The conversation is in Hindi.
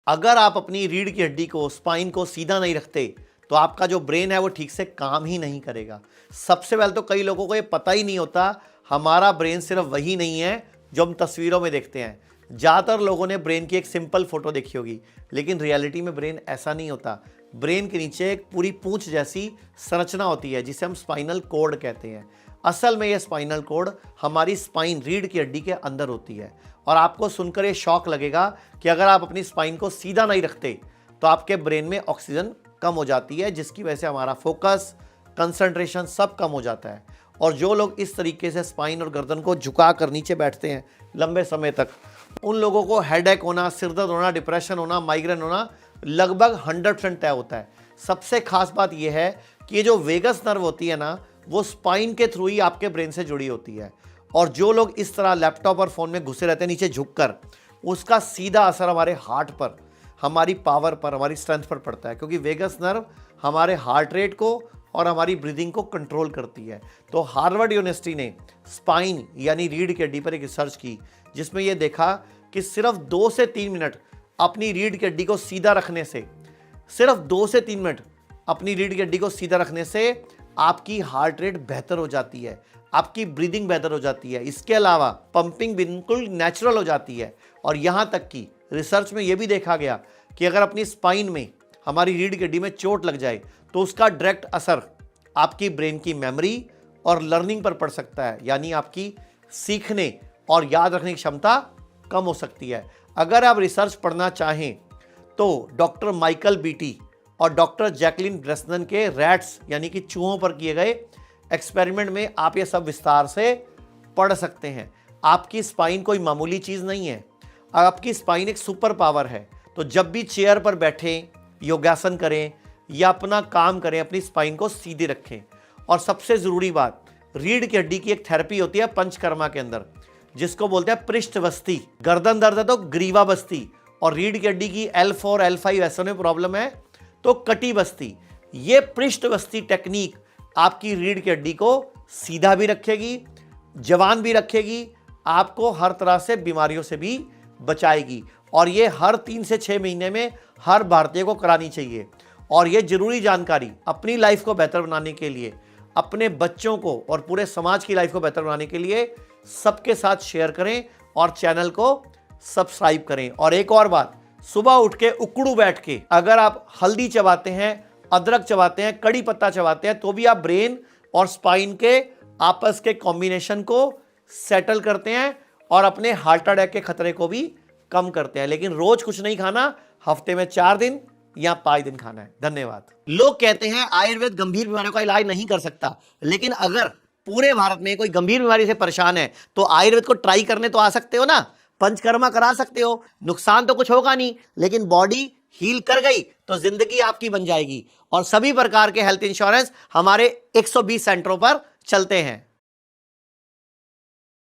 अगर आप अपनी रीढ़ की हड्डी को, स्पाइन को सीधा नहीं रखते तो आपका जो ब्रेन है वो ठीक से काम ही नहीं करेगा। सबसे पहले तो कई लोगों को ये पता ही नहीं होता हमारा ब्रेन सिर्फ वही नहीं है जो हम तस्वीरों में देखते हैं। ज़्यादातर लोगों ने ब्रेन की एक सिंपल फोटो देखी होगी, लेकिन रियलिटी में ब्रेन ऐसा नहीं होता। ब्रेन के नीचे एक पूरी पूंछ जैसी संरचना होती है जिसे हम स्पाइनल कॉर्ड कहते हैं। असल में यह स्पाइनल कॉर्ड हमारी स्पाइन, रीढ़ की हड्डी के अंदर होती है। और आपको सुनकर ये शौक लगेगा कि अगर आप अपनी स्पाइन को सीधा नहीं रखते तो आपके ब्रेन में ऑक्सीजन कम हो जाती है, जिसकी वजह से हमारा फोकस, कंसंट्रेशन सब कम हो जाता है। और जो लोग इस तरीके से स्पाइन और गर्दन को झुका कर नीचे बैठते हैं लंबे समय तक, उन लोगों को हेडेक होना, सिरदर्द होना, डिप्रेशन होना, माइग्रेन होना लगभग 100% तय होता है। सबसे खास बात यह है कि ये जो वेगस नर्व होती है ना, वो स्पाइन के थ्रू ही आपके ब्रेन से जुड़ी होती है। और जो लोग इस तरह लैपटॉप और फोन में घुसे रहते हैं नीचे झुककर, उसका सीधा असर हमारे हार्ट पर, हमारी पावर पर, हमारी स्ट्रेंथ पर पड़ता है, क्योंकि वेगस नर्व हमारे हार्ट रेट को और हमारी ब्रीदिंग को कंट्रोल करती है। तो हार्वर्ड यूनिवर्सिटी ने स्पाइन यानी रीढ़ की हड्डी पर एक रिसर्च की, जिसमें यह देखा कि सिर्फ 2 से 3 मिनट अपनी रीढ़ की हड्डी को सीधा रखने से, सिर्फ 2 से 3 मिनट अपनी रीढ़ की हड्डी को सीधा रखने से आपकी हार्ट रेट बेहतर हो जाती है, आपकी ब्रीदिंग बेहतर हो जाती है। इसके अलावा पंपिंग बिल्कुल नेचुरल हो जाती है। और यहाँ तक कि रिसर्च में यह भी देखा गया कि अगर अपनी स्पाइन में, हमारी रीढ़ की हड्डी में चोट लग जाए तो उसका डायरेक्ट असर आपकी ब्रेन की मेमोरी और लर्निंग पर पड़ सकता है, यानी आपकी सीखने और याद रखने की क्षमता कम हो सकती है। अगर आप रिसर्च पढ़ना चाहें तो डॉक्टर माइकल बीटी और डॉक्टर जैकलिन ब्रेसनन के रैट्स यानी कि चूहों पर किए गए एक्सपेरिमेंट में आप ये सब विस्तार से पढ़ सकते हैं। आपकी स्पाइन कोई मामूली चीज़ नहीं है, आपकी स्पाइन एक सुपर पावर है। तो जब भी चेयर पर बैठें, योगासन करें या अपना काम करें, अपनी स्पाइन को सीधे रखें। और सबसे ज़रूरी बात, रीढ़ की हड्डी की एक थेरेपी होती है पंचकर्मा के अंदर, जिसको बोलते हैं पृष्ठ बस्ती। गर्दन दर्द है तो ग्रीवा बस्ती, और रीढ़ की हड्डी की L4, L5 ऐसे में प्रॉब्लम है तो कटी बस्ती। ये पृष्ठ बस्ती टेक्निक आपकी रीढ़ की हड्डी को सीधा भी रखेगी, जवान भी रखेगी, आपको हर तरह से बीमारियों से भी बचाएगी। और ये हर 3 से 6 महीने में हर भारतीय को करानी चाहिए। और ये जरूरी जानकारी अपनी लाइफ को बेहतर बनाने के लिए, अपने बच्चों को और पूरे समाज की लाइफ को बेहतर बनाने के लिए सबके साथ शेयर करें और चैनल को सब्सक्राइब करें। और एक और बात, सुबह उठ के उकड़ू बैठ के अगर आप हल्दी चबाते हैं, अदरक चबाते हैं, कड़ी पत्ता चबाते हैं, तो भी आप ब्रेन और स्पाइन के आपस के कॉम्बिनेशन को सेटल करते हैं और अपने हार्ट अटैक के खतरे को भी कम करते हैं। लेकिन रोज कुछ नहीं खाना, हफ्ते में 4 दिन या 5 दिन खाना है। धन्यवाद। लोग कहते हैं आयुर्वेद गंभीर बीमारियों का इलाज नहीं कर सकता, लेकिन अगर पूरे भारत में कोई गंभीर बीमारी से परेशान है तो आयुर्वेद को ट्राई करने तो आ सकते हो ना, पंचकर्मा करा सकते हो, नुकसान तो कुछ होगा नहीं, लेकिन बॉडी हील कर गई तो जिंदगी आपकी बन जाएगी। और सभी प्रकार के हेल्थ इंश्योरेंस हमारे 120 सेंटरों पर चलते हैं।